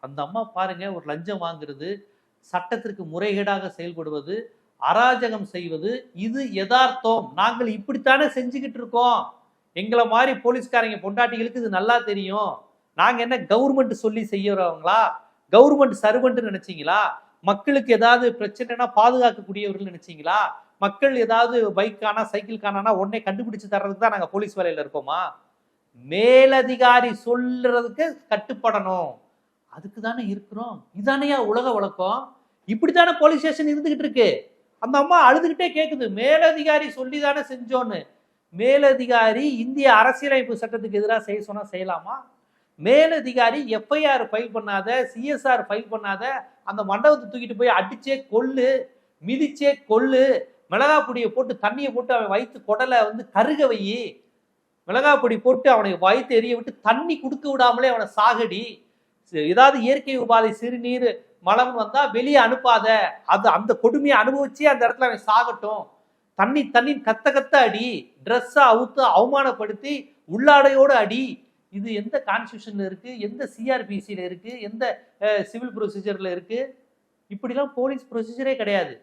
அந்த அம்மா பாருங்க, ஒரு லஞ்சம் வாங்குறது, சட்டத்திற்கு முறைகேடாக செயல்படுவது, அராஜகம் செய்வது, இது யதார்த்தம். நாங்கள் இப்படித்தானே செஞ்சுக்கிட்டு இருக்கோம். எங்களை மாதிரி போலீஸ்காரங்க பொண்டாட்டிகளுக்கு இது நல்லா தெரியும். நாங்க என்ன கவர்மெண்ட் சொல்லி செய்யறவங்களா? Government servant நினைச்சீங்களா? மக்களுக்கு ஏதாவது பிரச்சனைனா பாதுகாக்கக்கூடியவர்கள் நினைச்சீங்களா? மக்கள் ஏதாவது பைக் காணா, சைக்கிள் காணானா உடனே கண்டுபிடிச்சு தர்றதுக்கு தான் நாங்க போலீஸ் வேலையில இருக்கோமா? மேலதிகாரி சொல்றதுக்கு கட்டுப்படணும். அதுக்கு தானே இருக்கிறோம். இதானையா உலக வழக்கம். இப்படித்தானே போலீஸ் ஸ்டேஷன் இருந்துகிட்டு இருக்கு. அந்த அம்மா அழுதுகிட்டே கேக்குது, மேலதிகாரி சொல்லி தானே செஞ்சோன்னு. மேலதிகாரி இந்திய அரசியலமைப்பு சட்டத்துக்கு எதிராக செய்ய சொன்னா செய்யலாமா? மேலதிகாரி எஃப்ஐஆர் ஃபைல் பண்ணாத, சிஎஸ்ஆர் ஃபைல் பண்ணாத அந்த மண்டபத்தை தூக்கிட்டு போய் அடிச்சே கொல்லு, மிதிச்சே கொல்லு, மிளகா பொடியை போட்டு தண்ணியை போட்டு அவன் வயிற்று குடலை வந்து கருக வை, மிளகா பொடி போட்டு அவனை வயிற்று எரிய விட்டு தண்ணி கொடுக்க விடாமலே அவனை சாகடி, ஏதாவது இயற்கை உபாதை சிறுநீர் மலம் வந்தா வெளியே அனுப்பாத, அது அந்த கொடுமையை அனுபவிச்சு அந்த இடத்துல அவன் சாகட்டும், தண்ணி தண்ணி கத்த கத்த அடி, ட்ரெஸ்ஸை அவுத்து அவமானப்படுத்தி உள்ளாடையோடு அடி. இது எந்த கான்ஸ்டியூஷன்ல இருக்கு? எந்த சிஆர்பிசியில இருக்கு? எந்த சிவில் ப்ரொசீஜர்ல இருக்கு? இப்படிலாம் போலீஸ் ப்ரொசீஜரே கிடையாது.